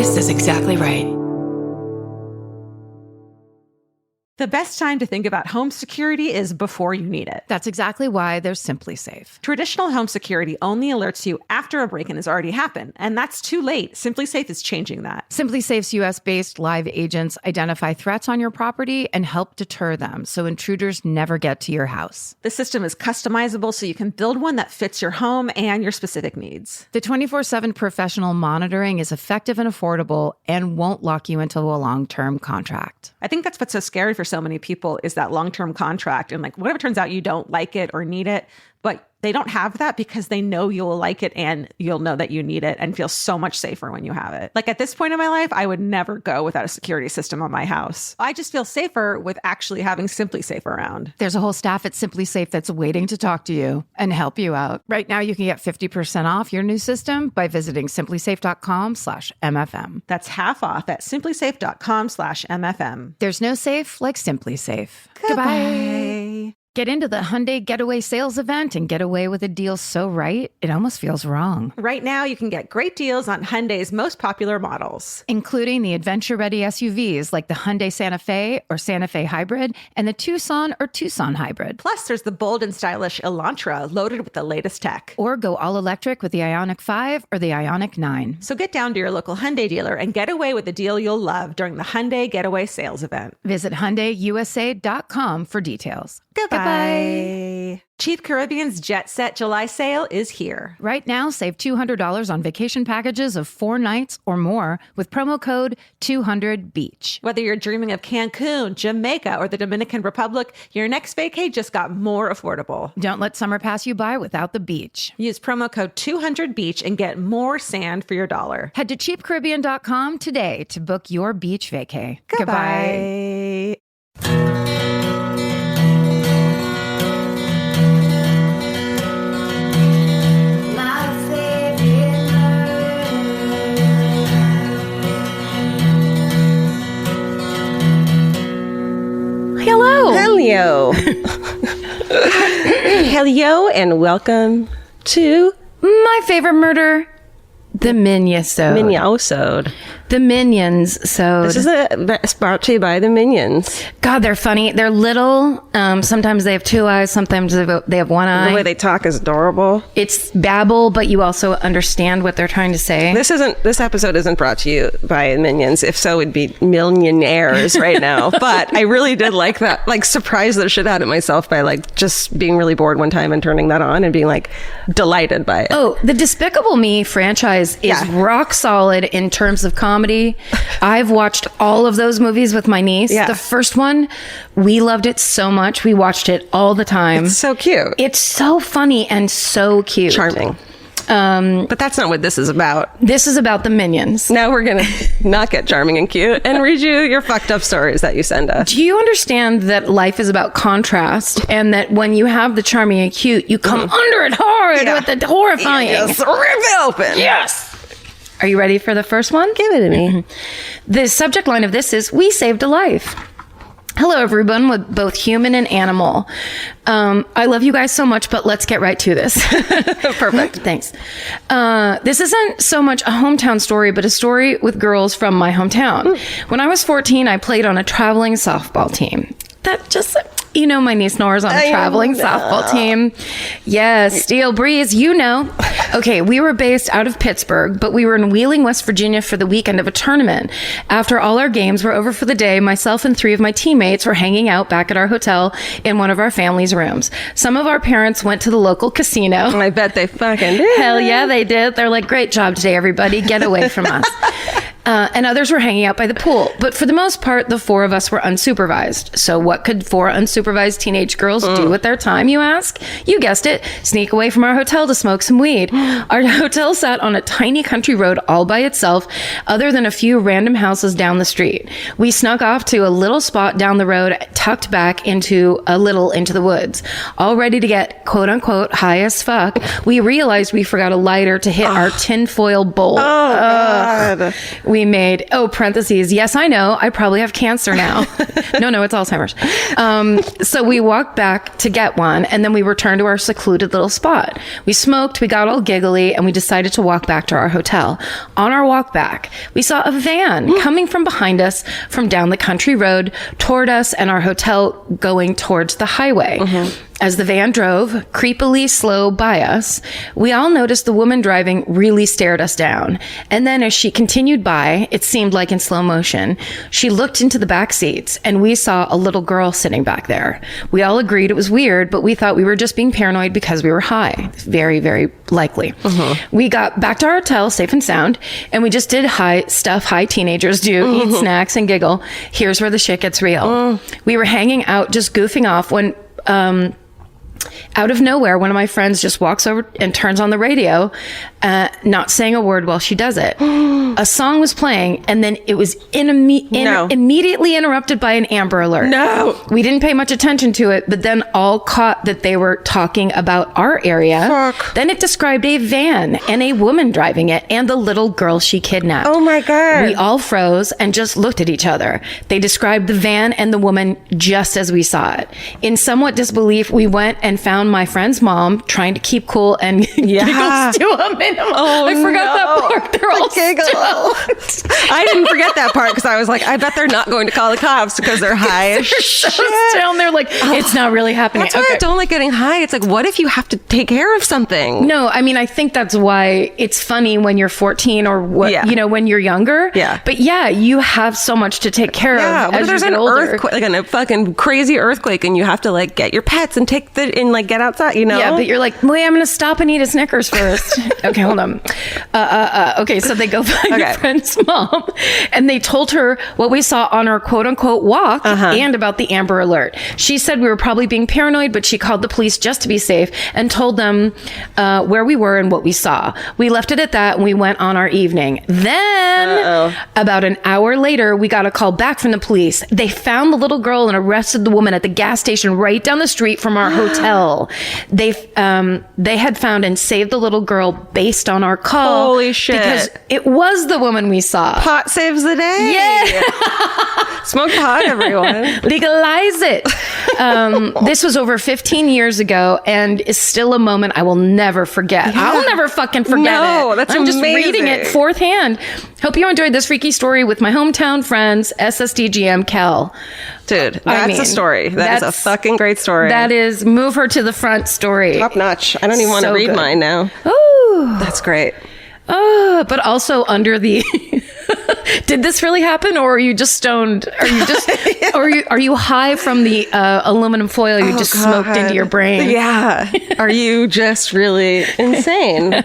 This is exactly right. The best time to think about home security is before you need it. That's exactly why there's Simply Safe. Traditional home security only alerts you after a break-in has already happened, and that's too late. Simply Safe is changing that. Simply Safe's US-based live agents identify threats on your property and help deter them so intruders never get to your house. The system is customizable so you can build one that fits your home and your specific needs. The 24/7 professional monitoring is effective and affordable and won't lock you into a long-term contract. I think that's what's so scary for so many people is that long-term contract. And like, what if it turns out you don't like it or need it, but they don't have that because they know you'll like it and you'll know that you need it and feel so much safer when you have it. Like at this point in my life, I would never go without a security system on my house. I just feel safer with actually having Simply Safe around. There's a whole staff at Simply Safe that's waiting to talk to you and help you out. Right now, you can get 50% off your new system by visiting simplysafe.com/MFM. That's half off at simplysafe.com/MFM. There's no safe like Simply Safe. Goodbye. Get into the Hyundai Getaway Sales Event and get away with a deal so right, it almost feels wrong. Right now, you can get great deals on Hyundai's most popular models, including the adventure-ready SUVs like the Hyundai Santa Fe or Santa Fe Hybrid and the Tucson or Tucson Hybrid. Plus, there's the bold and stylish Elantra loaded with the latest tech. Or go all-electric with the Ioniq 5 or the Ioniq 9. So get down to your local Hyundai dealer and get away with a deal you'll love during the Hyundai Getaway Sales Event. Visit HyundaiUSA.com for details. Goodbye. Chief Caribbean's Jet Set July sale is here. Right now, save $200 on vacation packages of 4 nights or more with promo code 200BEACH. Whether you're dreaming of Cancun, Jamaica, or the Dominican Republic, your next vacay just got more affordable. Don't let summer pass you by without the beach. Use promo code 200BEACH and get more sand for your dollar. Head to cheapcaribbean.com today to book your beach vacay. Goodbye. Hello. Hello, and welcome to my favorite murder, the Minisode. The Minions. So this is it's brought to you by the Minions. God, they're funny. They're little. Sometimes they have 2 eyes. Sometimes they have 1 eye. The way they talk is adorable. It's babble, but you also understand what they're trying to say. This episode isn't brought to you by Minions. If so, it'd be millionaires right now. But I really did like that. Like, surprise the shit out of myself by like just being really bored one time and turning that on and being like delighted by it. Oh, the Despicable Me franchise is rock solid in terms of comedy. I've watched all of those movies with my niece. Yeah. The first one, we loved it so much. We watched it all the time. It's so cute. It's so funny and so cute. Charming. But that's not what this is about. This is about the Minions. Now we're going to not get charming and cute and read you your fucked up stories that you send us. Do you understand that life is about contrast and that when you have the charming and cute, you come under it hard with the horrifying? Yes, rip it open. Yes. Are you ready for the first one? Give it to me. The subject line of this is, we saved a life. Hello, everyone, with both human and animal. I love you guys so much, but let's get right to this. Perfect. Thanks. This isn't so much a hometown story, but a story with girls from my hometown. When I was 14, I played on a traveling softball team. That just... You know, my niece Nora's on a traveling softball team. Yes, Steel Breeze, you know. Okay, we were based out of Pittsburgh, but we were in Wheeling, West Virginia for the weekend of a tournament. After all our games were over for the day, myself and 3 of my teammates were hanging out back at our hotel in one of our family's rooms. Some of our parents went to the local casino. I bet they fucking did. Hell yeah, they did. They're like, great job today, everybody. Get away from us. And others were hanging out by the pool. But for the most part, the 4 of us were unsupervised. So what could 4 unsupervised teenage girls do with their time, you ask? You guessed it. Sneak away from our hotel to smoke some weed. Our hotel sat on a tiny country road all by itself, other than a few random houses down the street. We snuck off to a little spot down the road, tucked back into the woods. All ready to get, quote unquote, high as fuck, we realized we forgot a lighter to hit our tinfoil bowl. Oh, God. we made, parentheses, yes, I know, I probably have cancer now. No, it's Alzheimer's. So we walked back to get one, and then we returned to our secluded little spot. We smoked, we got all giggly, and we decided to walk back to our hotel. On our walk back, we saw a van coming from behind us from down the country road toward us and our hotel going towards the highway. As the van drove creepily slow by us, we all noticed the woman driving really stared us down. And then as she continued by, it seemed like in slow motion, she looked into the back seats and we saw a little girl sitting back there. We all agreed it was weird, but we thought we were just being paranoid because we were high. Very, very likely. We got back to our hotel safe and sound, and we just did high teenagers do, eat snacks and giggle. Here's where the shit gets real. We were hanging out, just goofing off when, out of nowhere, one of my friends just walks over and turns on the radio, not saying a word while she does it. A song was playing, and then it was immediately interrupted by an Amber Alert. No. We didn't pay much attention to it, but then all caught that they were talking about our area. Fuck. Then it described a van and a woman driving it and the little girl she kidnapped. Oh my God. We all froze and just looked at each other. They described the van and the woman just as we saw it. In somewhat disbelief, we went and found my friend's mom, trying to keep cool and giggles to a minimum. I forgot that part. They're all stoned. I didn't forget that part because I was like, I bet they're not going to call the cops because they're high as shit. Down there, like, it's not really happening. That's why I don't like getting high. It's like, what if you have to take care of something? No, I mean, I think that's why it's funny when you're 14 or when you're younger. Yeah. But yeah, you have so much to take care of. What if as there's you an get older. earthquake, like a fucking crazy earthquake, and you have to like get your pets and get outside, you know? Yeah, but you're like, wait, I'm going to stop and eat a Snickers first. Okay, hold on. Okay, so they go find your friend's mom, and they told her what we saw on our quote unquote walk and about the Amber Alert. She said we were probably being paranoid, but she called the police just to be safe and told them where we were and what we saw. We left it at that, and we went on our evening. Then, about an hour later, we got a call back from the police. They found the little girl and arrested the woman at the gas station right down the street from our hotel. They had found and saved the little girl based on our call. Holy shit. Because it was the woman we saw. Pot saves the day. Yeah. Smoke pot, everyone. Legalize it. This was over 15 years ago and is still a moment I will never forget. Yeah. I'll never fucking forget it. No, that's I'm amazing. just reading it fourth hand. Hope you enjoyed this freaky story with my hometown friends, SSDGM Kel. Dude, that's a story. That is a fucking great story. That is move her to the front story. Top notch. I don't even want to read mine now. Ooh. That's great. But also under the did this really happen, or are you just stoned? Are you just are you high from the aluminum foil you just smoked into your brain? Yeah. Are you just really insane?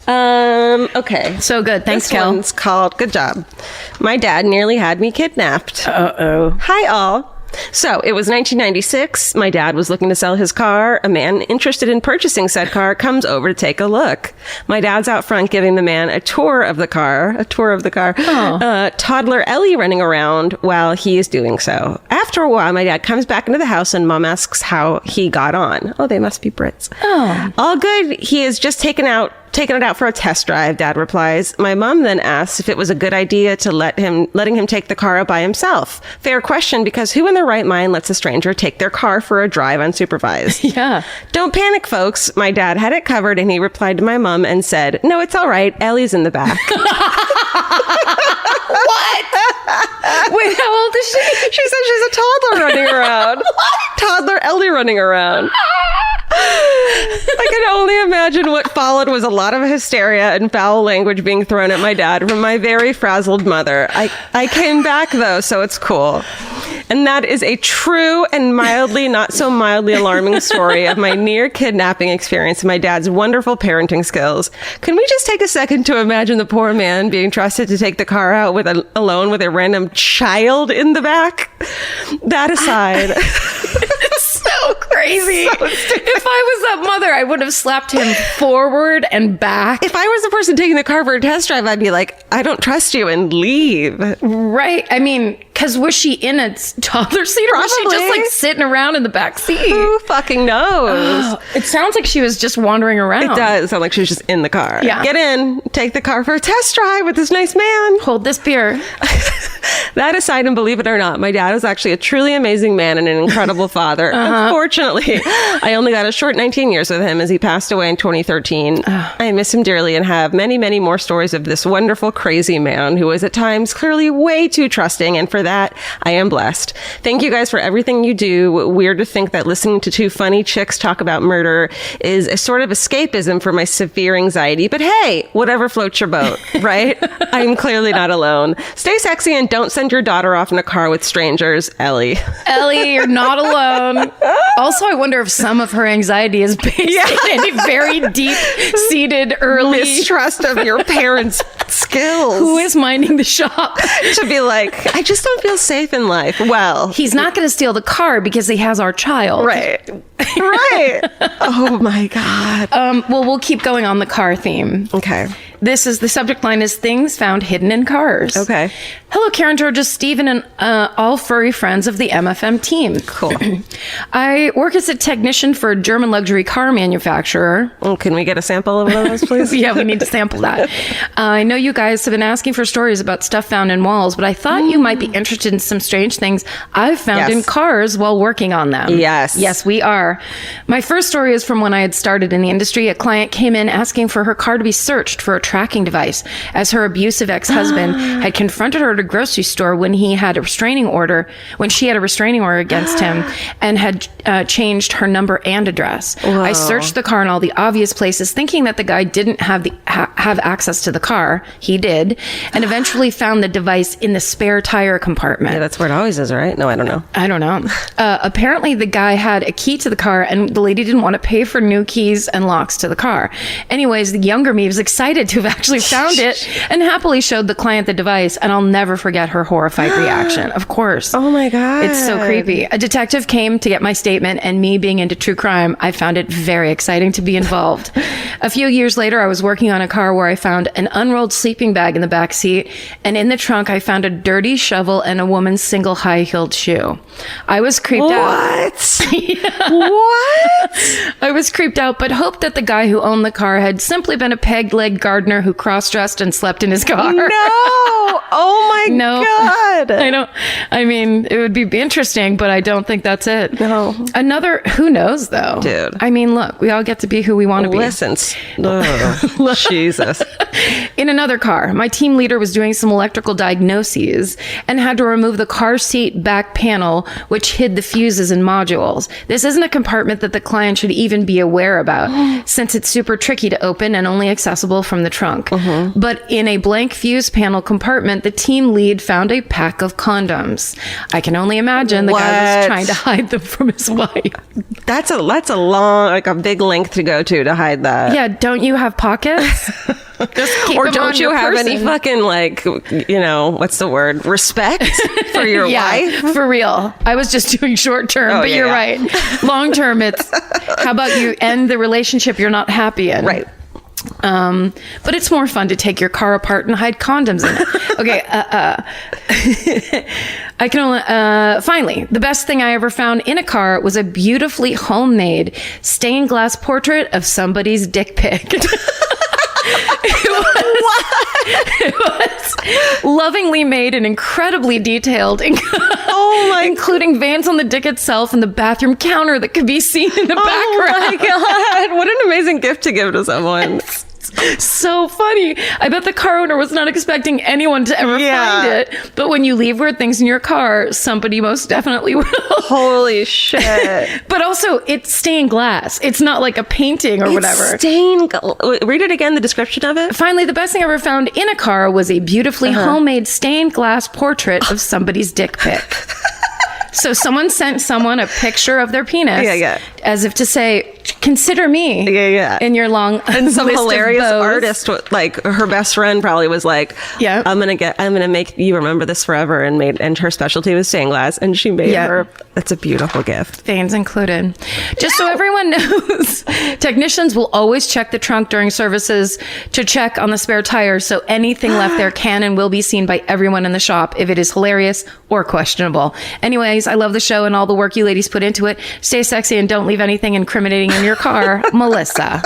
Okay. So good. Thanks, This Kel. one's called Good Job. My dad nearly had me kidnapped. Uh-oh. Hi, all. So it was 1996. My dad was looking to sell his car. A man interested in purchasing said car comes over to take a look. My dad's out front giving the man a tour of the car. Toddler Ellie running around while he is doing so. After a while, my dad comes back into the house and mom asks how he got on. Oh, they must be Brits. Oh. All good. He is just taking it out for a test drive, Dad replies. My mom then asks if it was a good idea to letting him take the car out by himself. Fair question, because who in their right mind lets a stranger take their car for a drive unsupervised? Yeah. Don't panic, folks. My dad had it covered, and he replied to my mom and said, no, it's all right. Ellie's in the back. What? Wait, how old is she? She said she's a toddler running around. What? Toddler Ellie running around. I can only imagine what followed was a lot of hysteria and foul language being thrown at my dad from my very frazzled mother. I came back, though, so it's cool. And that is a true and mildly, not so mildly alarming story of my near kidnapping experience and my dad's wonderful parenting skills. Can we just take a second to imagine the poor man being trusted to take the car out alone with a random child in the back? That aside... It's so crazy. crazy. If I was that mother, I would have slapped him forward and back. If I was the person taking the car for a test drive, I'd be like, I don't trust you, and leave. Right. I mean, because was she in a toddler seat or was she Probably. just like sitting around in the back seat? Who fucking knows? It sounds like she was just wandering around. It does sound like she was just in the car. Yeah. Get in, take the car for a test drive with this nice man. Hold this beer. That aside, and believe it or not, my dad was actually a truly amazing man and an incredible father. Unfortunately, I only got a short 19 years with him as he passed away in 2013. I miss him dearly and have many, many more stories of this wonderful, crazy man who was at times clearly way too trusting. And for that, I am blessed. Thank you guys for everything you do. Weird to think that listening to two funny chicks talk about murder is a sort of escapism for my severe anxiety. But hey, whatever floats your boat, right? I'm clearly not alone. Stay sexy and don't send your daughter off in a car with strangers. Ellie. Ellie, you're not alone. Also, I wonder if some of her anxiety is based in a very deep-seated early Mistrust of your parents' skills. who is minding the shop. To be like, I just don't feel safe in life. Well, He's not going to steal the car because he has our child. right. Right. Oh my God. Well, we'll keep going on the car theme. Okay. The subject line is things found hidden in cars. Okay. Hello, Karen, Georgia, Stephen, and all furry friends of the MFM team. Cool. I work as a technician for a German luxury car manufacturer. Well, can we get a sample of one of those, please? Yeah, we need to sample that. I know you guys have been asking for stories about stuff found in walls, but I thought you might be interested in some strange things I've found Yes. in cars while working on them. Yes. Yes, we are. My first story is from when I had started in the industry. A client came in asking for her car to be searched for a tracking device, as her abusive ex-husband had confronted her at a grocery store when she had a restraining order against him and had changed her number and address. Whoa. I searched the car in all the obvious places, thinking that the guy didn't have have access to the car. He did, and eventually found the device in the spare tire compartment. Yeah, that's where it always is, right? No, I don't know. I don't know. Apparently, the guy had a key to the car, and the lady didn't want to pay for new keys and locks to the car. Anyways, the younger me was excited to have actually found it and happily showed the client the device, and I'll never forget her horrified reaction. Of course. Oh my God. It's so creepy. A detective came to get my statement, and me being into true crime, I found it very exciting to be involved. A few years later, I was working on a car where I found an unrolled sleeping bag in the back seat, and in the trunk, I found a dirty shovel and a woman's single high-heeled shoe. I was creeped out. What? I was creeped out, but hoped that the guy who owned the car had simply been a peg-legged gardener who cross-dressed and slept in his car. No. Oh my God. I mean, it would be interesting, but I don't think that's it. No. Who knows though? Dude. I mean, look, we all get to be who we want to be. Listen. Oh, Jesus. In another car, my team leader was doing some electrical diagnoses and had to remove the car seat back panel, which hid the fuses and modules. This isn't a compartment that the client should even be aware about, since it's super tricky to open and only accessible from the trunk. But in a blank fuse panel compartment, the team lead found a pack of condoms. I can only imagine the guy was trying to hide them from his wife. That's a long, like a big length to go to hide that. Yeah, don't you have pockets? Just keep Or them don't on you your have person. any fucking, like, what's the word? Respect for your wife? For real. I was just doing short term, but you're right. Long term, it's how about you end the relationship you're not happy in? Right. But it's more fun to take your car apart and hide condoms in it. Okay. I can only, finally, the best thing I ever found in a car was a beautifully homemade stained glass portrait of somebody's dick pic. It was lovingly made and incredibly detailed, including veins on the dick itself and the bathroom counter that could be seen in the background. Oh my God. What an amazing gift to give to someone. So funny. I bet the car owner was not expecting anyone to ever find it. But when you leave weird things in your car, somebody most definitely will. Holy shit. But also, it's stained glass. It's not like a painting or whatever. Read it again, the description of it. Finally, the best thing I ever found in a car was a beautifully homemade stained glass portrait of somebody's dick pic. So someone sent someone a picture of their penis as if to say, consider me in your long and some list of hilarious bows. artist, like her best friend probably was like, Yeah. I'm gonna make you remember this forever, and her specialty was stained glass, and she made her. That's a beautiful gift. Veins included. Just so everyone knows, technicians will always check the trunk during services to check on the spare tires, so anything left there can and will be seen by everyone in the shop if it is hilarious or questionable. Anyways, I love the show and all the work you ladies put into it. Stay sexy and don't leave anything incriminating in your car. Melissa.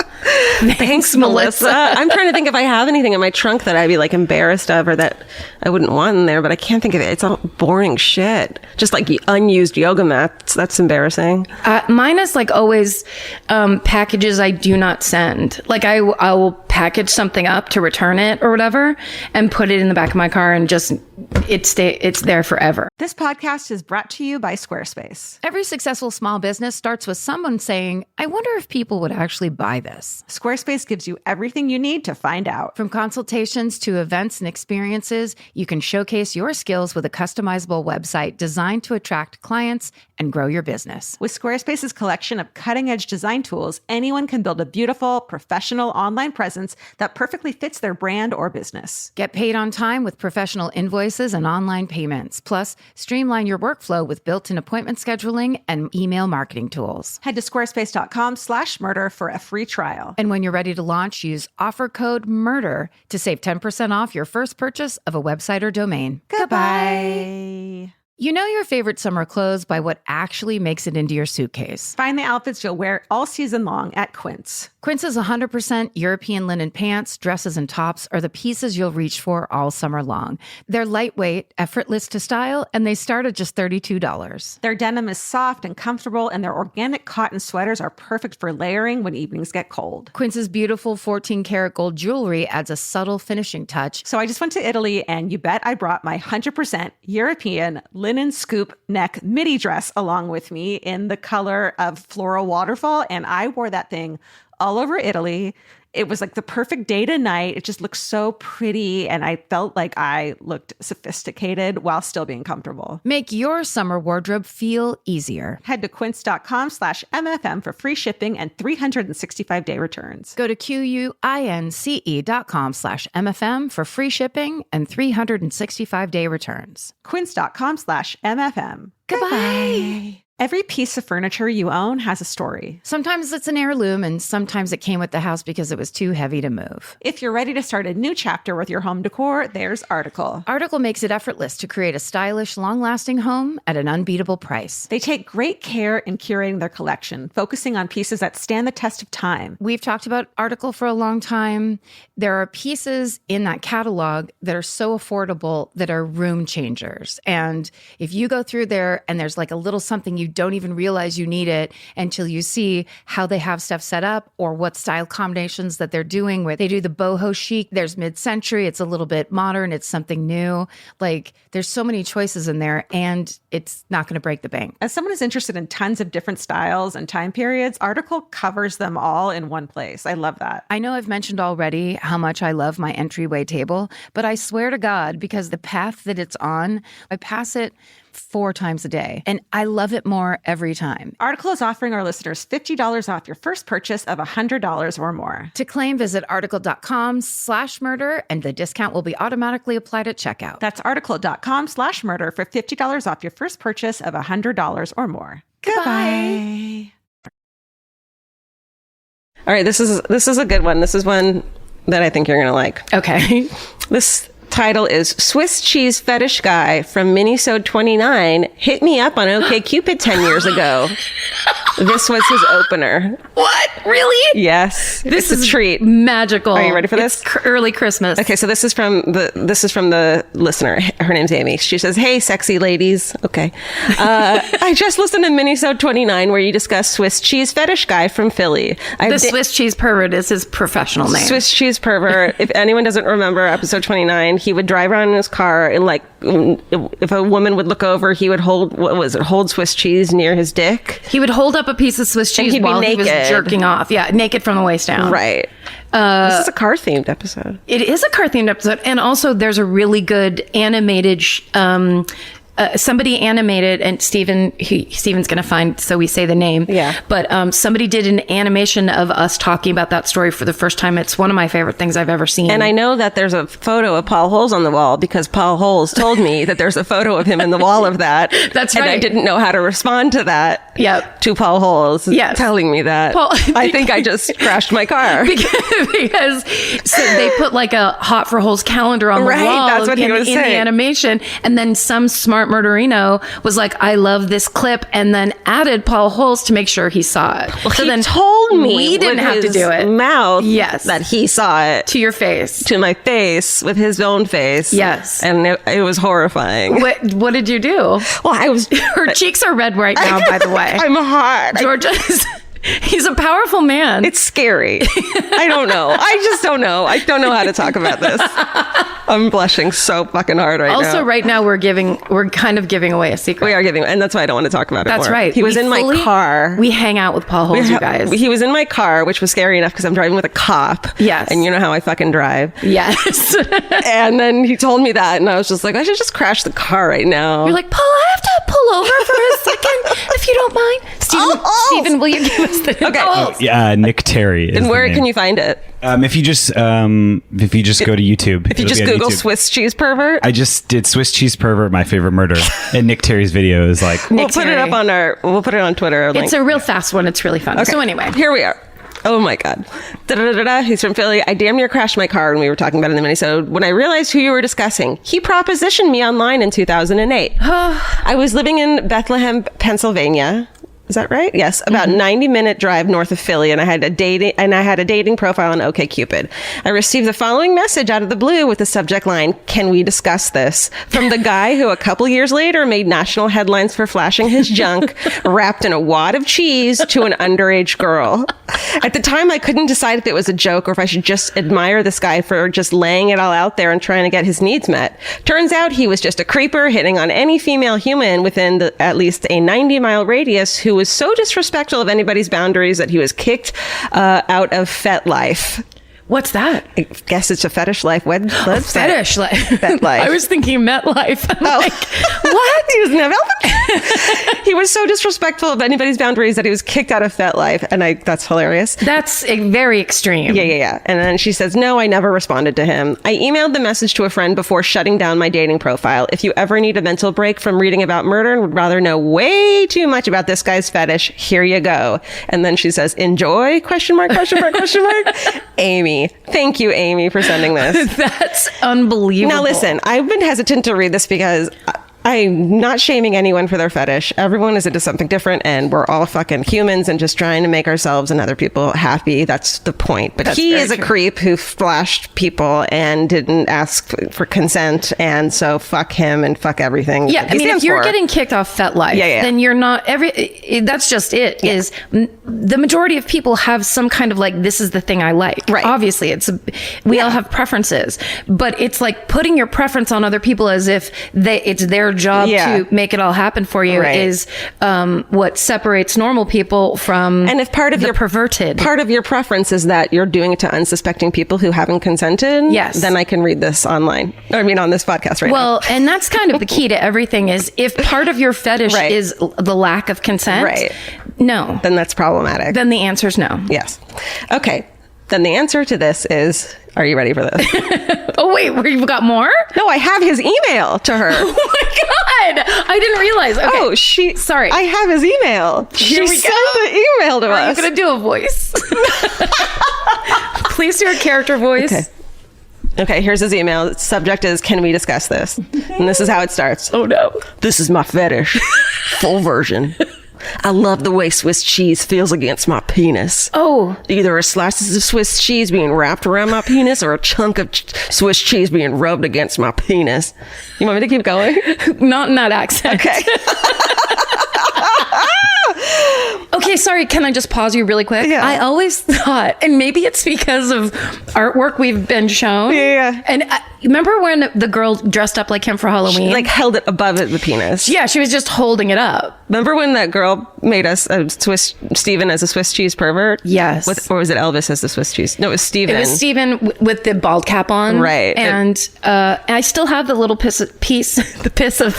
Thanks, Melissa. I'm trying to think if I have anything in my trunk that I'd be like embarrassed of or that I wouldn't want in there, but I can't think of it. It's all boring shit. Just like unused yoga mats. That's embarrassing. Mine is like always packages I do not send. Like I will package something up to return it or whatever and put it in the back of my car and just it's there forever. This podcast is brought to you by Squarespace. Every successful small business starts with someone saying, I wonder if people would actually buy this. Squarespace gives you everything you need to find out. From consultations to events and experiences, you can showcase your skills with a customizable website designed to attract clients and grow your business. With Squarespace's collection of cutting-edge design tools, anyone can build a beautiful, professional online presence that perfectly fits their brand or business. Get paid on time with professional invoices and online payments. Plus, streamline your workflow with built-in appointment scheduling and email marketing tools. Head to squarespace.com/murder for a free trial. And when you're ready to launch, use offer code MURDER to save 10% off your first purchase of a website or domain. Goodbye. You know your favorite summer clothes by what actually makes it into your suitcase. Find the outfits you'll wear all season long at Quince. Quince's 100% European linen pants, dresses, and tops are the pieces you'll reach for all summer long. They're lightweight, effortless to style, and they start at just $32. Their denim is soft and comfortable, and their organic cotton sweaters are perfect for layering when evenings get cold. Quince's beautiful 14-karat gold jewelry adds a subtle finishing touch. So I just went to Italy, and you bet I brought my 100% European linen scoop neck midi dress along with me in the color of floral waterfall, and I wore that thing all over Italy. It was like the perfect day to night. It just looked so pretty, and I felt like I looked sophisticated while still being comfortable. Make your summer wardrobe feel easier. Head to quince.com/MFM for free shipping and 365-day returns. Go to QUINCE.com/MFM for free shipping and 365-day returns. Quince.com/MFM. Goodbye. Every piece of furniture you own has a story. Sometimes it's an heirloom, and sometimes it came with the house because it was too heavy to move. If you're ready to start a new chapter with your home decor, there's Article. Article makes it effortless to create a stylish, long-lasting home at an unbeatable price. They take great care in curating their collection, focusing on pieces that stand the test of time. We've talked about Article for a long time. There are pieces in that catalog that are so affordable that are room changers. And if you go through there and there's like a little something you don't even realize you need it until you see how they have stuff set up or what style combinations that they're doing, where they do the boho chic, there's mid-century, it's a little bit modern, it's something new. Like there's so many choices in there, and it's not going to break the bank. As someone who's interested in tons of different styles and time periods, Article covers them all in one place. I love that. I know I've mentioned already how much I love my entryway table, but I swear to God, because the path that it's on, I pass it 4 times a day, and I love it more every time. Article is offering our listeners $50 off your first purchase of $100 or more. To claim, visit article.com/murder, and the discount will be automatically applied at checkout. That's article.com/murder for $50 off your first purchase of $100 or more. Goodbye. All right, this is a good one. This is one that I think you're going to like. Okay. This title is Swiss Cheese Fetish Guy from Minisode 29 hit me up on OkCupid 10 years ago. This was his opener. What? Really? Yes. This is a treat. Magical. Are you ready for this? It's early Christmas. Okay, so this is from the listener. Her name's Amy. She says, "Hey, sexy ladies." Okay. I just listened to Minisode 29 where you discuss Swiss Cheese Fetish Guy from Philly. Swiss Cheese Pervert is his professional name. Swiss Cheese Pervert. If anyone doesn't remember episode 29, he would drive around in his car and like if a woman would look over, he would hold Swiss cheese near his dick. He would hold up a piece of Swiss cheese while he was jerking off. Yeah, naked from the waist down. Right. This is a car-themed episode. It is a car-themed episode. And also there's a really good animated somebody animated, and Steven's going to find, so we say the name. Yeah. But somebody did an animation of us talking about that story for the first time. It's one of my favorite things I've ever seen. And I know that there's a photo of Paul Holes on the wall because Paul Holes told me that there's a photo of him in the wall of that. That's and right. I didn't know how to respond to that. Yep. To Paul Holes telling me that. I think I just crashed my car. because so they put like a Hot for Holes calendar on the wall that's what he was in saying. the animation. And then some smart murderino was like, I love this clip, and then added Paul Holes to make sure he saw it. Well, so he then told me we didn't with have to his do it. mouth Yes. that he saw it. To your face. To my face with his own face. Yes. And it was horrifying. What did you do? Well, I was... Her cheeks are red right now, by the way. I'm hot. Georgia's... He's a powerful man. It's scary. I don't know. I just don't know. I don't know how to talk about this. I'm blushing so fucking hard right now. Also, right now we're kind of giving away a secret. We are giving, and that's why I don't want to talk about it That's more. right. He was in my car. We hang out with Paul Holes, you guys. He was in my car, which was scary enough because I'm driving with a cop. Yes. And you know how I fucking drive. Yes. And then he told me that, and I was just like, I should just crash the car right now. You're like, Paul, I have to pull over for a second, if you don't mind. Stephen, will you give us the... Okay. Yeah, Nick Terry. And where can you find it? If you just go to YouTube. If you just Google Swiss cheese pervert. I just did Swiss cheese pervert, my favorite murder, and Nick Terry's video is like. We'll put it on Twitter. It's a real fast one. It's really fun. Okay. So anyway, here we are. Oh my God. Da-da-da-da-da. He's from Philly. I damn near crashed my car when we were talking about it in the Minisode. When I realized who you were discussing, he propositioned me online in 2008. I was living in Bethlehem, Pennsylvania. Is that right? Yes, about 90-minute drive north of Philly, and I had a dating profile on OkCupid. I received the following message out of the blue with the subject line, "Can we discuss this?" from the guy who a couple years later made national headlines for flashing his junk wrapped in a wad of cheese to an underage girl. At the time, I couldn't decide if it was a joke or if I should just admire this guy for just laying it all out there and trying to get his needs met. Turns out he was just a creeper hitting on any female human within at least a 90-mile radius who was so disrespectful of anybody's boundaries that he was kicked out of FetLife. What's that? I guess it's a fetish life website. Fetish life. FetLife. I was thinking MetLife. I'm like, what? He doesn't have help. He was so disrespectful of anybody's boundaries that he was kicked out of FetLife, and that's hilarious. That's very extreme. Yeah. And then she says, no, I never responded to him. I emailed the message to a friend before shutting down my dating profile. If you ever need a mental break from reading about murder and would rather know way too much about this guy's fetish, here you go. And then she says, enjoy? ? Amy. Thank you, Amy, for sending this. That's unbelievable. Now, listen, I've been hesitant to read this because I'm not shaming anyone for their fetish. Everyone is into something different, and we're all fucking humans and just trying to make ourselves and other people happy. That's the point. But he is a creep who flashed people and didn't ask for consent, and so fuck him and fuck everything. Yeah, I mean, if you're getting kicked off FetLife, then you're not that's just it. Yeah. Is the majority of people have some kind of like, this is the thing I like. Right. Obviously, we all have preferences, but it's like putting your preference on other people as if it's their job to make it all happen for you is what separates normal people from and if part of the your perverted. Part of your preference is that you're doing it to unsuspecting people who haven't consented. Yes. Then I can read this online. I mean, on this podcast now. Well, and that's kind of the key to everything is if part of your fetish is the lack of consent, no. Then that's problematic. Then the answer is no. Yes. Okay. Then the answer to this is, are you ready for this? Oh, wait, you've got more? No, I have his email to her. Oh my God. I didn't realize. Okay. Oh, sorry. I have his email. She sent the email to us. Are you going to do a voice? Please do a character voice. Okay, here's his email. Subject is, can we discuss this? And this is how it starts. Oh, no. This is my fetish. Full version. I love the way Swiss cheese feels against my penis. Oh. Either a slices of Swiss cheese being wrapped around my penis or a chunk of Swiss cheese being rubbed against my penis. You want me to keep going? Not in that accent. Okay. Okay, sorry. Can I just pause you really quick? Yeah. I always thought, and maybe it's because of artwork we've been shown. Yeah. And remember when the girl dressed up like him for Halloween? Like held it above the penis. Yeah, she was just holding it up. Remember when that girl made us Steven as a Swiss cheese pervert? Yes. Or was it Elvis as the Swiss cheese? No, it was Steven. It was Steven with the bald cap on. Right. And I still have the little piece of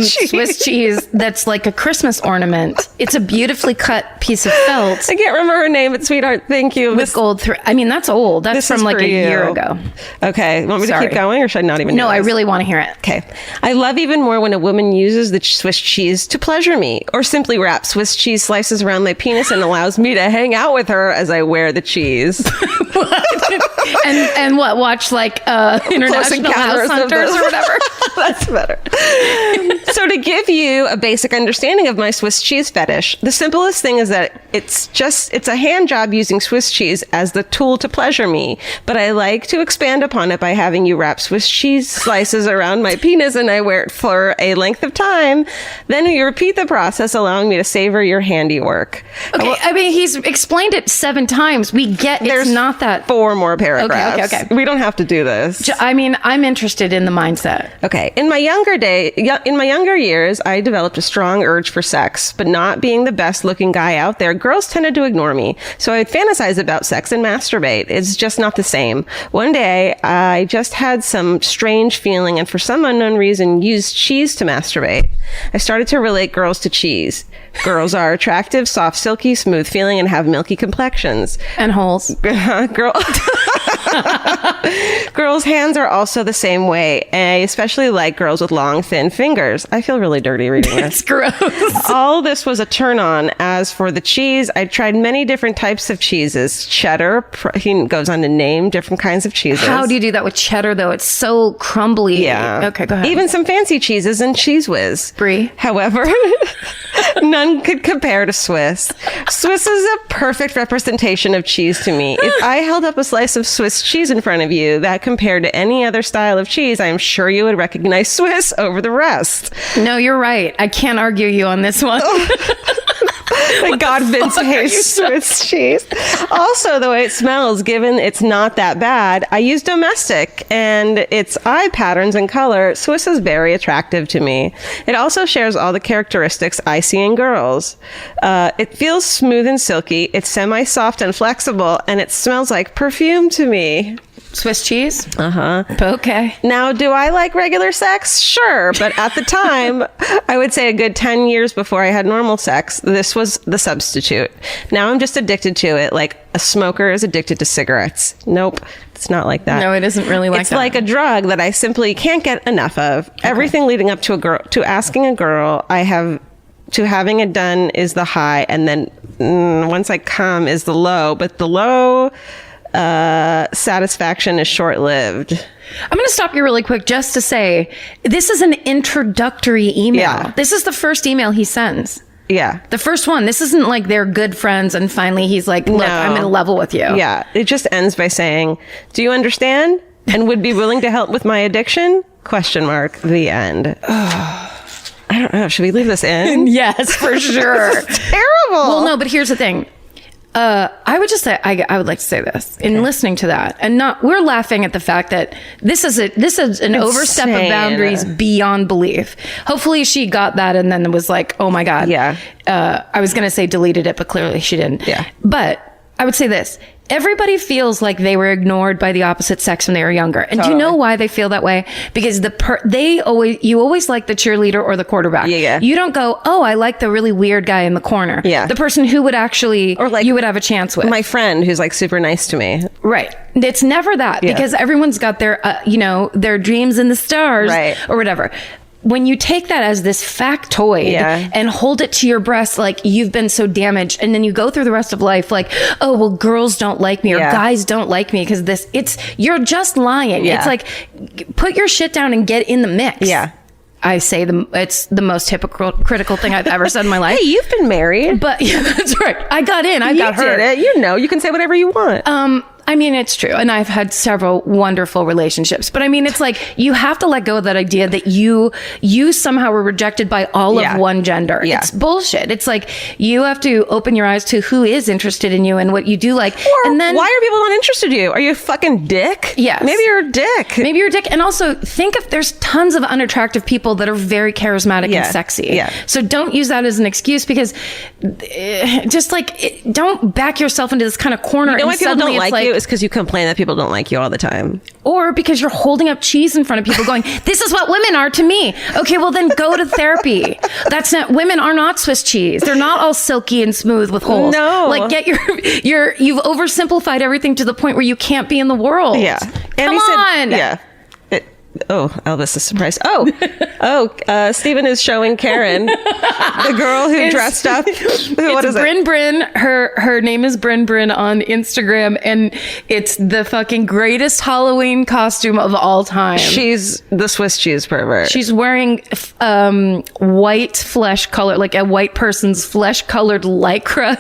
Swiss cheese that's like a Christmas ornament. It's a beautifully cut piece of felt I can't remember her name, but sweetheart, thank you. with gold thread. I mean, that's old. That's This from is like for a year you. ago. Okay. Want me to Sorry. keep going or should I not even do No, I this? really want to hear it. Okay. I love even more when a woman uses the Swiss cheese to pleasure me or simply wraps Swiss cheese slices around my penis and allows me to hang out with her as I wear the cheese. and what? Watch like International House Encounters of Hunters the- or whatever. That's better. So to give you a basic understanding of my Swiss cheese fetish, the simplest thing is that it's a hand job using Swiss cheese as the tool to pleasure me. But I like to expand upon it by having you wrap Swiss cheese slices around my penis and I wear it for a length of time. Then you repeat the process, allowing me to savor your handiwork. Okay, I mean, he's explained it 7 times. We get it's not that. 4 more paragraphs. Okay. We don't have to do this. I mean, I'm interested in the mindset. Okay. In my younger years, I developed a strong urge for sex, but not being the best looking guy out there, girls tended to ignore me. So I'd fantasize about sex and masturbate. It's just not the same. One day, I just had some strange feeling and for some unknown reason used cheese to masturbate. I started to relate girls to cheese. Girls are attractive, soft, silky, smooth feeling, and have milky complexions. And holes. Girls' hands are also the same way. I especially like girls with long, thin fingers. I feel really dirty reading this. It's gross. All this was a turn on. As for the cheese, I tried many different types of cheeses. Cheddar, he goes on to name different kinds of cheeses. How do you do that with cheddar, though? It's so crumbly. Yeah. Okay, go ahead. Even some fancy cheeses and Cheese Whiz. Brie. However, none could compare to Swiss. Swiss is a perfect representation of cheese to me. If I held up a slice of Swiss cheese in front of you that compared to any other style of cheese, I'm sure you would recognize Swiss over the rest. No, you're right. I can't argue you on this one. Thank God Vince hates Swiss cheese. Also, the way it smells, given it's not that bad, I use domestic and its eye patterns and color. Swiss is very attractive to me. It also shares all the characteristics I see in girls. It feels smooth and silky. It's semi-soft and flexible, and it smells like perfume to me. Swiss cheese? Uh-huh. Okay. Now, do I like regular sex? Sure. But at the time, I would say a good 10 years before I had normal sex, this was the substitute. Now I'm just addicted to it like a smoker is addicted to cigarettes. Nope. It's not like that. No, it isn't really like it's that. like a drug that I simply can't get enough of. Okay. Everything leading up to asking a girl to having it done is the high. And then once I come is the low. But the low satisfaction is short-lived. I'm going to stop you really quick just to say this is an introductory email. Yeah. This is the first email he sends. Yeah. The first one. This isn't like they're good friends and finally he's like, look, I'm going to level with you. Yeah. It just ends by saying, do you understand and would be willing to help with my addiction? ? The end. I don't know. Should we leave this in? Yes, for sure. Terrible. Well, no, but here's the thing. I would just say I would like to say this in listening to that, and we're laughing at the fact that this is an overstep of boundaries beyond belief. Hopefully, she got that and then was like, "Oh my god." Yeah. I was gonna say deleted it, but clearly she didn't. Yeah. But I would say this. Everybody feels like they were ignored by the opposite sex when they were younger. And do you know why they feel that way? Because you always like the cheerleader or the quarterback. Yeah. You don't go, oh, I like the really weird guy in the corner. Yeah. The person who would actually, or like you would have a chance with. My friend who's like super nice to me. Right. It's never that because everyone's got their, their dreams in the stars or whatever. When you take that as this factoid and hold it to your breast, like you've been so damaged, and then you go through the rest of life like, oh, well, girls don't like me or guys don't like me because you're just lying. It's like, put your shit down and get in the mix. Yeah. I say it's the most hypocritical thing I've ever said in my life. Hey, you've been married. But yeah, that's right. I got in. I got hurt. You did it. You can say whatever you want. I mean, it's true. And I've had several wonderful relationships. But I mean, it's like you have to let go of that idea that you somehow were rejected by all of one gender. Yeah. It's bullshit. It's like you have to open your eyes to who is interested in you and what you do like. Or and then why are people not interested in you? Are you a fucking dick? Yes. Maybe you're a dick. Maybe you're a dick. And also think if there's tons of unattractive people that are very charismatic and sexy. Yeah. So don't use that as an excuse because just like, don't back yourself into this kind of corner. You know why and people suddenly don't it's like you? It's because you complain that people don't like you all the time. Or because you're holding up cheese in front of people going, this is what women are to me. Okay, well then go to therapy. That's not, women are not Swiss cheese. They're not all silky and smooth with holes. No. Like get you've oversimplified everything to the point where you can't be in the world. Yeah. Come on. Yeah. Elvis is surprised. Stephen is showing Karen, the girl who dressed up. What is Bryn Bryn. Her name is Bryn Bryn on Instagram, and it's the fucking greatest Halloween costume of all time. She's the Swiss cheese pervert. She's wearing white flesh color, like a white person's flesh colored lycra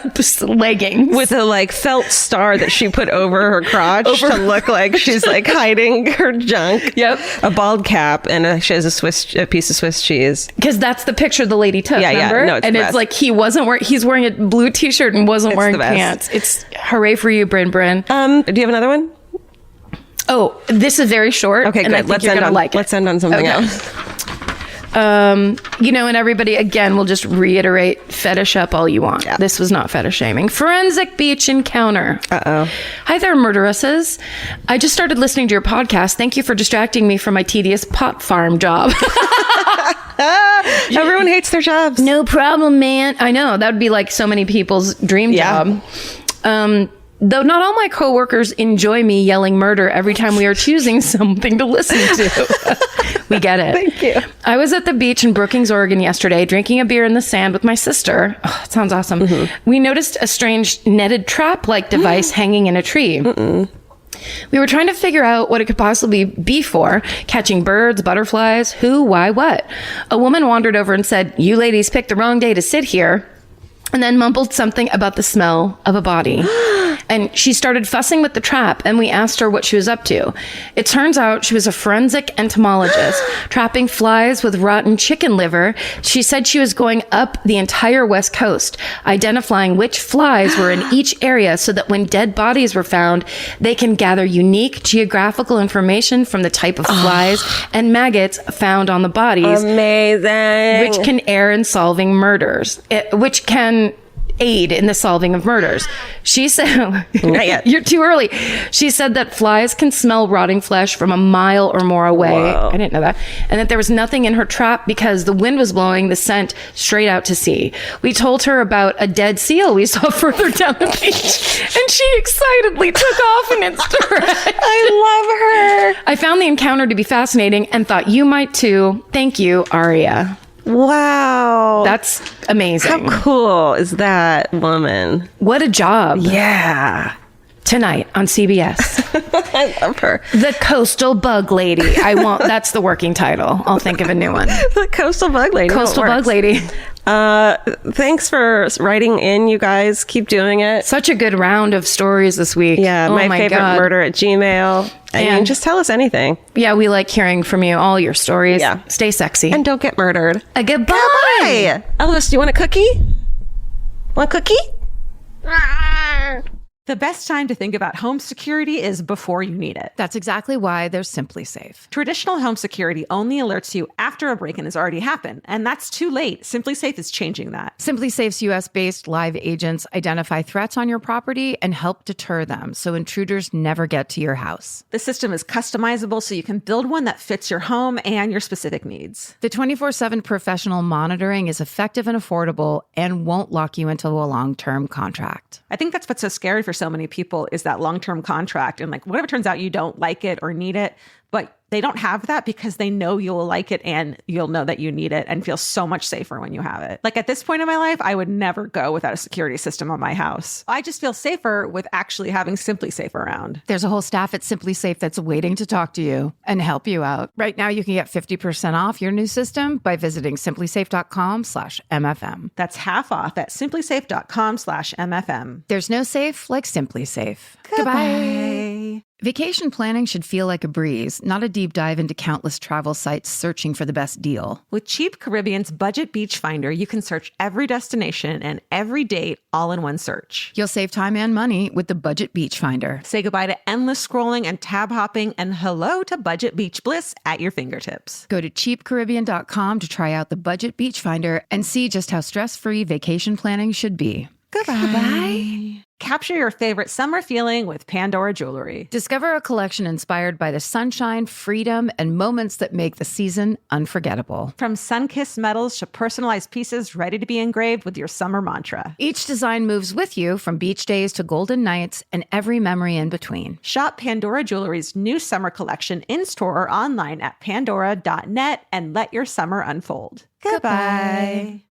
leggings with a like felt star that she put over her crotch to look like she's like hiding her junk. Yep. A bald cap, and she has a piece of Swiss cheese. Because that's the picture the lady took. Yeah, remember? No, it's and the it's best. like he's wearing a blue t-shirt and wasn't wearing the best. pants. It's hooray for you, Bryn Bryn. Do you have another one? Oh, this is very short. Okay, and I good. think you're gonna like it. Let's end on something else. And everybody, again, will just reiterate, fetish up all you want. Yeah. This was not fetish shaming. Forensic beach encounter. Uh-oh. Hi there, murderesses. I just started listening to your podcast. Thank you for distracting me from my tedious pot farm job. Everyone hates their jobs. No problem, man. I know. That would be like so many people's dream job. Though not all my coworkers enjoy me yelling murder every time we are choosing something to listen to. We get it. Thank you. I was at the beach in Brookings, Oregon yesterday, drinking a beer in the sand with my sister. Oh, it sounds awesome. Mm-hmm. We noticed a strange netted trap-like device hanging in a tree. We were trying to figure out what it could possibly be for, catching birds, butterflies, who, why, what. A woman wandered over and said, "You ladies picked the wrong day to sit here," and then mumbled something about the smell of a body. And she started fussing with the trap, and we asked her what she was up to. It turns out she was a forensic entomologist, trapping flies with rotten chicken liver. She said she was going up the entire West Coast, identifying which flies were in each area so that when dead bodies were found, they can gather unique geographical information from the type of flies and maggots found on the bodies. Amazing. Which can aid in solving murders. Which can aid in the solving of murders. She said, you're too early. She said that flies can smell rotting flesh from a mile or more away. Whoa. I didn't know that. And that there was nothing in her trap because the wind was blowing the scent straight out to sea. We told her about a dead seal we saw further down the beach, and she excitedly took off in its direction. I love her. I found the encounter to be fascinating and thought you might too. Thank you, Aria. Wow. That's amazing. How cool is that woman? What a job. Yeah. Tonight on CBS. I love her. The Coastal Bug Lady. That's the working title. I'll think of a new one. The Coastal Bug Lady. Coastal Bug Lady. Thanks for writing in, you guys. Keep doing it. Such a good round of stories this week. Yeah, oh my favorite God. murder at Gmail. And just tell us anything. Yeah, we like hearing from you, all your stories. Yeah. Stay sexy. And don't get murdered. Goodbye. Goodbye. Elvis, do you want a cookie? Want a cookie? The best time to think about home security is before you need it. That's exactly why there's Simply Safe. Traditional home security only alerts you after a break-in has already happened, and that's too late. Simply Safe is changing that. Simply Safe's US-based live agents identify threats on your property and help deter them so intruders never get to your house. The system is customizable so you can build one that fits your home and your specific needs. The 24/7 professional monitoring is effective and affordable and won't lock you into a long-term contract. I think that's what's so scary for so many people is that long-term contract. And like, what if it turns out you don't like it or need it, but they don't have that because they know you'll like it and you'll know that you need it and feel so much safer when you have it. Like at this point in my life, I would never go without a security system on my house. I just feel safer with actually having Simply Safe around. There's a whole staff at Simply Safe that's waiting to talk to you and help you out. Right now, you can get 50% off your new system by visiting simplysafe.com/MFM. That's half off at simplysafe.com/MFM. There's no safe like Simply Safe. Goodbye. Vacation planning should feel like a breeze, not a deep dive into countless travel sites searching for the best deal. With Cheap Caribbean's Budget Beach Finder, you can search every destination and every date all in one search. You'll save time and money with the Budget Beach Finder. Say goodbye to endless scrolling and tab hopping and hello to budget beach bliss at your fingertips. Go to cheapcaribbean.com to try out the Budget Beach Finder and see just how stress-free vacation planning should be. Goodbye. Capture your favorite summer feeling with Pandora Jewelry. Discover a collection inspired by the sunshine, freedom, and moments that make the season unforgettable. From sun-kissed metals to personalized pieces ready to be engraved with your summer mantra. Each design moves with you from beach days to golden nights and every memory in between. Shop Pandora Jewelry's new summer collection in-store or online at pandora.net and let your summer unfold. Goodbye.